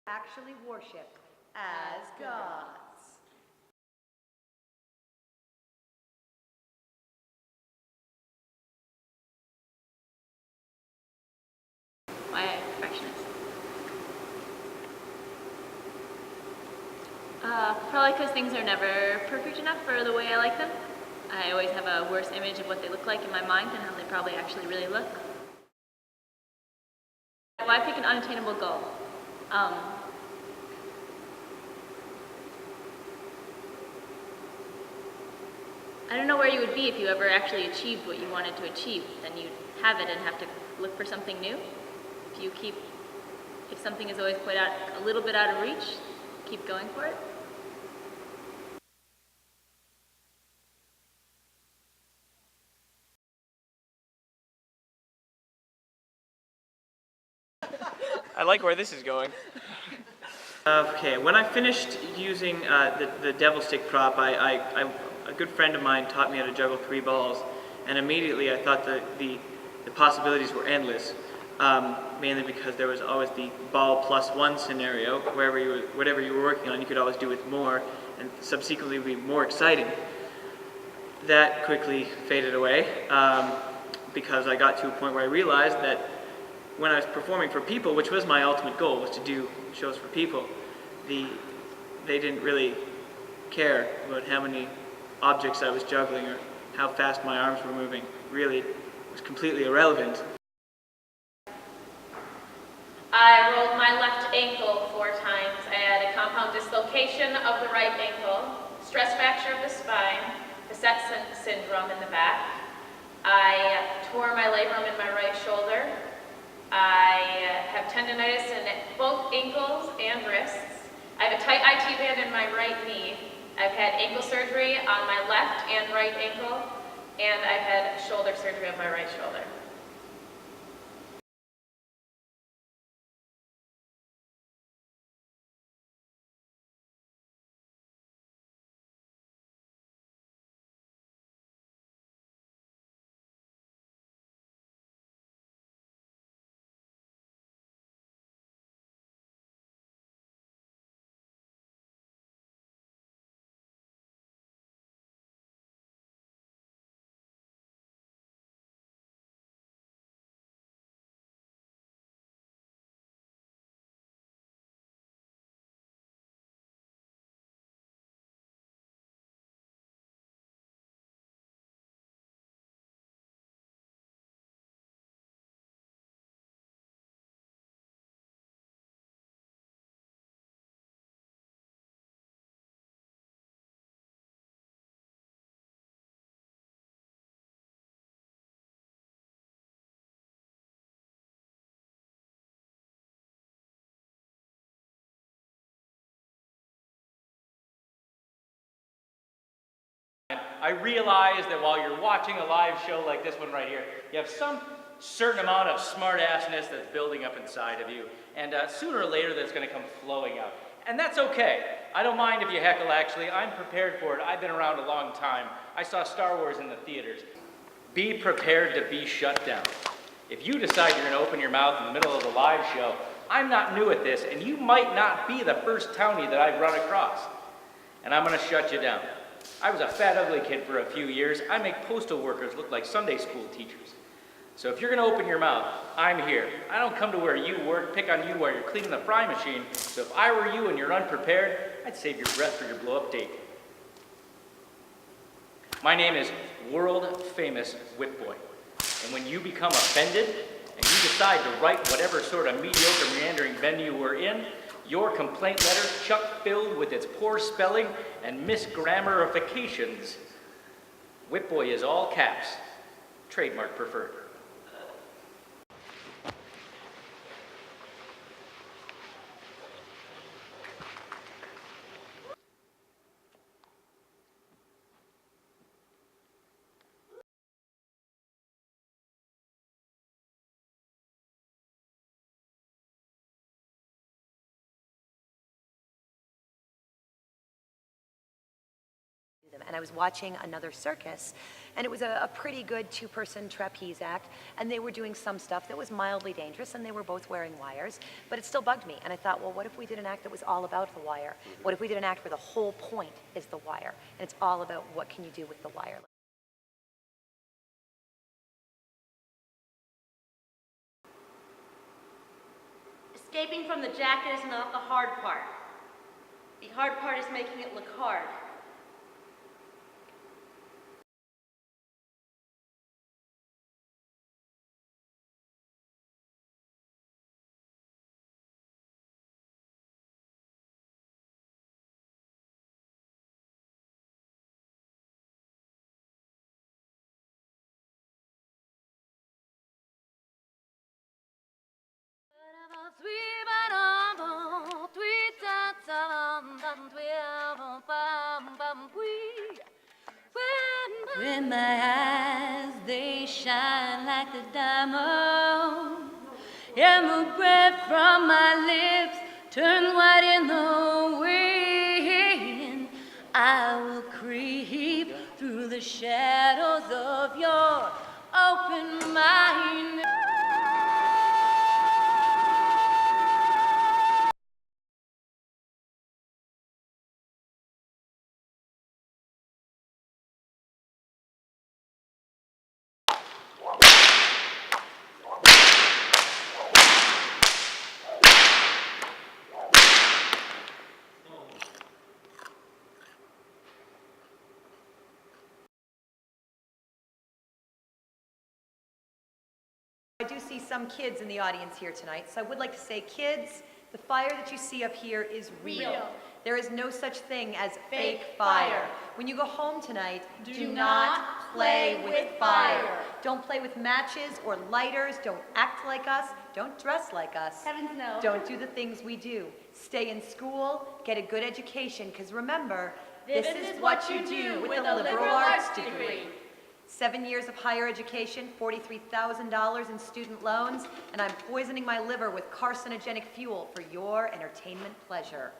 actually worship as gods. Why am I a perfectionist? Probably because things are never perfect enough for the way I like them. I always have a worse image of what they look like in my mind than how they probably actually really look. Why pick an unattainable goal? I don't know where you would be if you ever actually achieved what you wanted to achieve. Then you'd have it and have to look for something new. If something is always quite a little bit out of reach, keep going for it. I like where this is going. Okay, when I finished using the devil stick prop, a good friend of mine taught me how to juggle 3 balls, and immediately I thought that the possibilities were endless, mainly because there was always the ball +1 scenario. Whatever you were working on, you could always do with more, and subsequently be more exciting. That quickly faded away because I got to a point where I realized that when I was performing for people, which was my ultimate goal, was to do shows for people, they didn't really care about how many objects I was juggling or how fast my arms were moving. Really, it was completely irrelevant. I rolled my left ankle 4 times. I had a compound dislocation of the right ankle, stress fracture of the spine, Facet syndrome in the back. I tore my labrum in my right shoulder. I have tendonitis in both ankles and wrists. I have a tight IT band in my right knee. I've had ankle surgery on my left and right ankle, and I've had shoulder surgery on my right shoulder. I realize that while you're watching a live show like this one right here, you have some certain amount of smart-assness that's building up inside of you, and sooner or later that's going to come flowing out. And that's okay. I don't mind if you heckle, actually. I'm prepared for it. I've been around a long time. I saw Star Wars in the theaters. Be prepared to be shut down. If you decide you're going to open your mouth in the middle of a live show, I'm not new at this, and you might not be the first townie that I've run across. And I'm going to shut you down. I was a fat, ugly kid for a few years. I make postal workers look like Sunday school teachers. So if you're going to open your mouth, I'm here. I don't come to where you work, pick on you while you're cleaning the fry machine. So if I were you and you're unprepared, I'd save your breath for your blow-up date. My name is World Famous Whip Boy. And when you become offended and you decide to write whatever sort of mediocre meandering venue we're in, your complaint letter chuck-filled with its poor spelling and misgrammarifications, Whip Boy is all caps, trademark preferred. Them and I was watching another circus, and it was a pretty good two-person trapeze act, and they were doing some stuff that was mildly dangerous, and they were both wearing wires, but it still bugged me. And I thought, well, what if we did an act that was all about the wire? What if we did an act where the whole point is the wire, and it's all about what can you do with the wire? Escaping from the jacket is not the hard part. The hard part is making it look hard. When my eyes, they shine like the diamond, and the breath from my lips turns white in the wind, I will creep through the shadows of your open mind. I do see some kids in the audience here tonight, so I would like to say, kids, the fire that you see up here is real. There is no such thing as fake fire. When you go home tonight, do not play with fire. Don't play with matches or lighters. Don't act like us. Don't dress like us. Heavens no. Don't do the things we do. Stay in school, get a good education, because remember, this is what you do with a liberal arts degree. 7 years of higher education, $43,000 in student loans, and I'm poisoning my liver with carcinogenic fuel for your entertainment pleasure.